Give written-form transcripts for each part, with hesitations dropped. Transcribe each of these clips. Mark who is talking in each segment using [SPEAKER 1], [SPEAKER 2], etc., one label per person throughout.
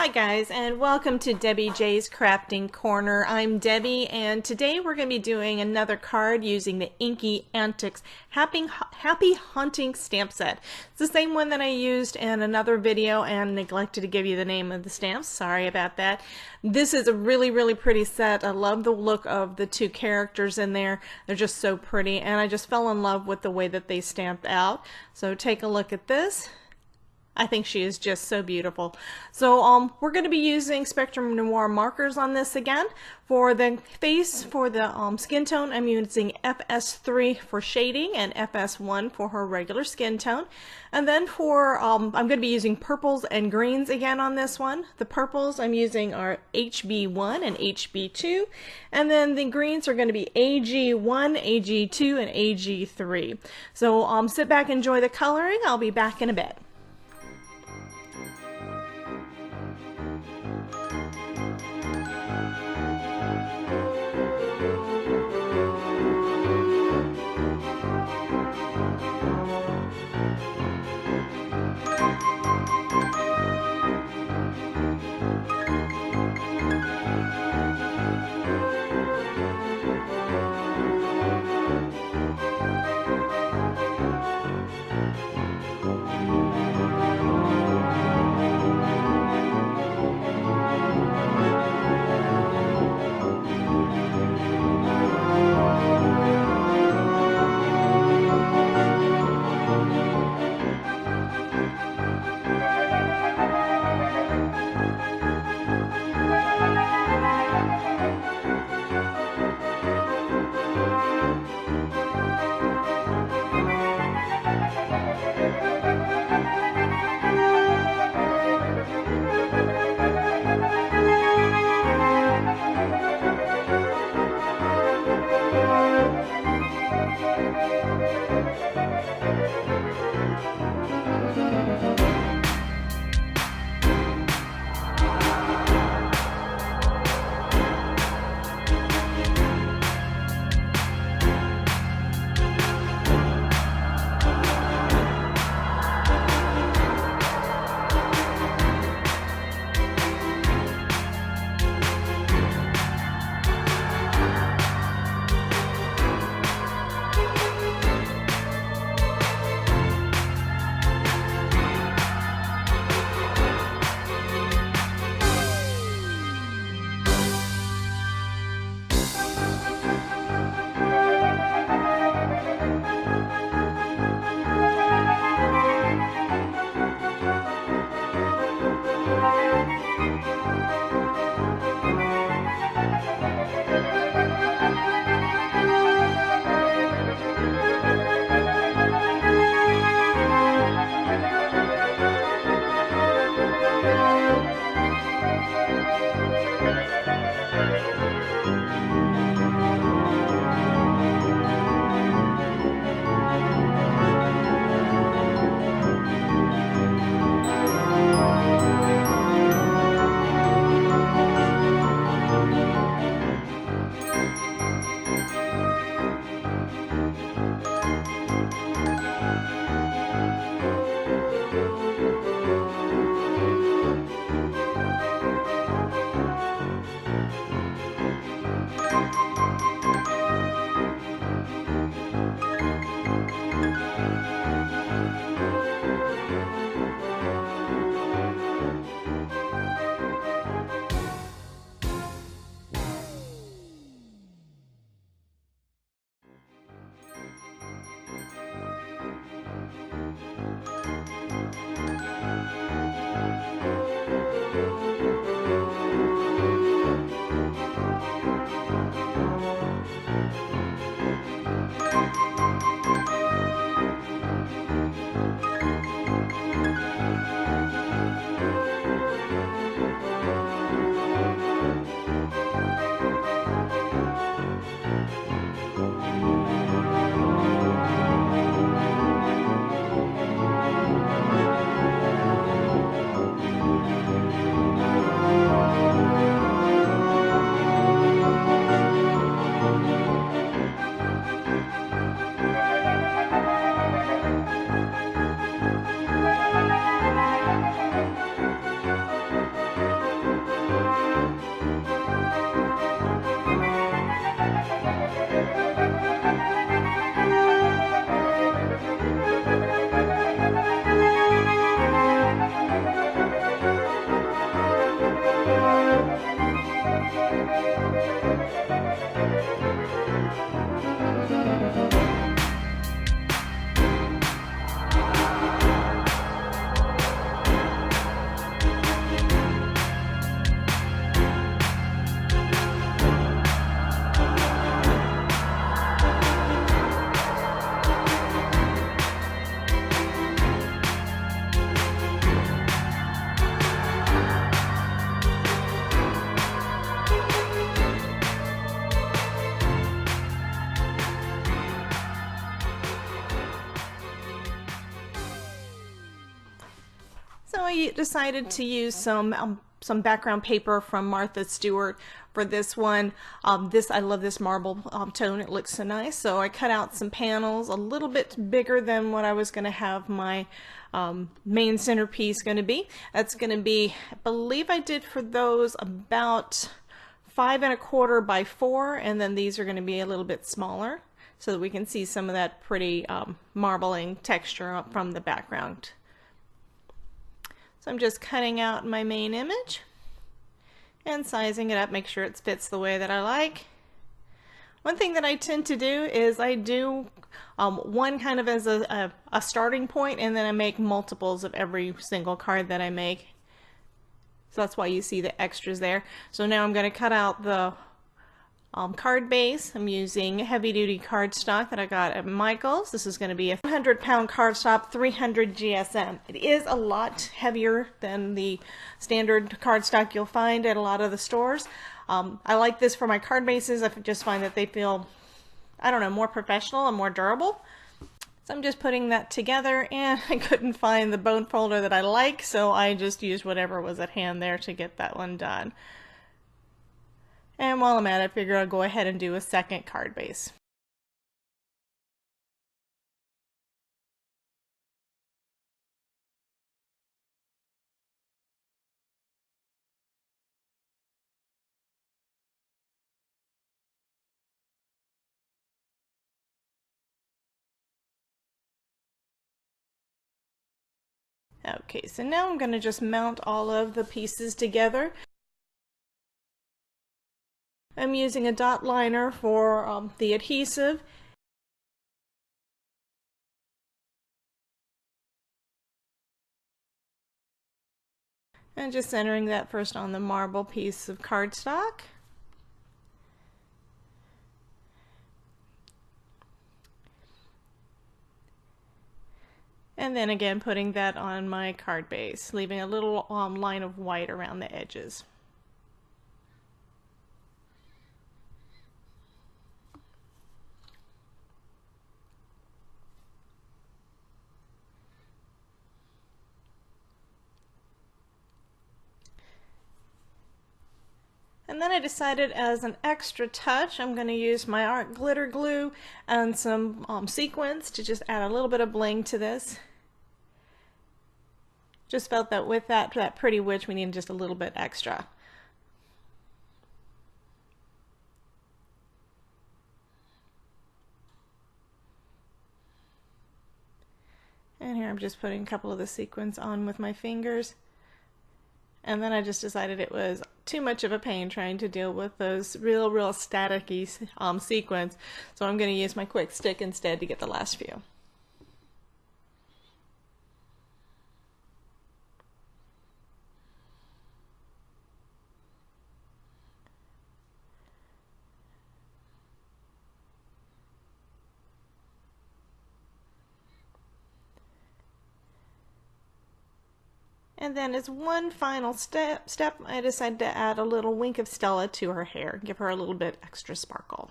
[SPEAKER 1] Hi guys, and welcome to Debbie J's Crafting Corner. I'm Debbie, and today we're going to be doing another card using the Inky Antics Happy Hunting stamp set. It's the same one that I used in another video and neglected to give you the name of the stamps. Sorry about that. This is a really pretty set. I love the look of the two characters in there. They're just so pretty, and I just fell in love with the way that they stamped out. So take a look at this. I think she is just so beautiful. So we're going to be using Spectrum Noir markers on this again. For the face, for the skin tone, I'm using FS3 for shading and FS1 for her regular skin tone. And then for, I'm going to be using purples and greens again on this one. The purples I'm using are HB1 and HB2. And then the greens are going to be AG1, AG2, and AG3. So sit back, enjoy the coloring. I'll be back in a bit. So I decided to use some background paper from Martha Stewart for this one. I love this marble tone. It looks so nice. So I cut out some panels a little bit bigger than what I was going to have my main centerpiece going to be. That's going to be, I believe I did for those about 5 1/4 by 4, and then these are going to be a little bit smaller so that we can see some of that pretty marbling texture from the background. So I'm just cutting out my main image and sizing it up, make sure it fits the way that I like. One thing that I tend to do is I do one kind of as a starting point, and then I make multiples of every single card that I make. So that's why you see the extras there. So now I'm going to cut out the card base. I'm using heavy-duty cardstock that I got at Michael's. This is going to be a 100-pound cardstock, 300 GSM. It is a lot heavier than the standard cardstock you'll find at a lot of the stores. I like this for my card bases. I just find that they feel, I don't know, more professional and more durable. So I'm just putting that together, and I couldn't find the bone folder that I like, so I just used whatever was at hand there to get that one done. And while I'm at it, I figure I'll go ahead and do a second card base. Okay, so now I'm going to just mount all of the pieces together. I'm using a dot liner for the adhesive. And just centering that first on the marble piece of cardstock. And then again putting that on my card base, leaving a little line of white around the edges. And then I decided as an extra touch, I'm going to use my art glitter glue and some sequins to just add a little bit of bling to this. Just felt that with that pretty witch, we needed just a little bit extra. And here I'm just putting a couple of the sequins on with my fingers. And then I just decided it was too much of a pain trying to deal with those real staticky sequins. So I'm going to use my quick stick instead to get the last few. And then as one final step, I decided to add a little wink of Stella to her hair, give her a little bit extra sparkle.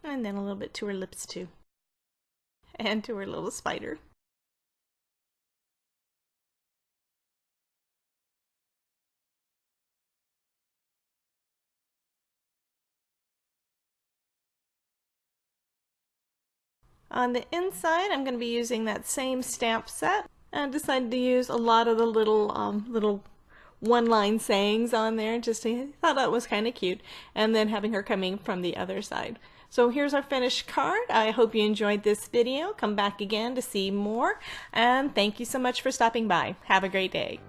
[SPEAKER 1] And then a little bit to her lips too. And to her little spider. On the inside, I'm going to be using that same stamp set. I decided to use a lot of the little one-line sayings on there. Just I thought that was kind of cute. And then having her coming from the other side. So here's our finished card. I hope you enjoyed this video. Come back again to see more. And thank you so much for stopping by. Have a great day.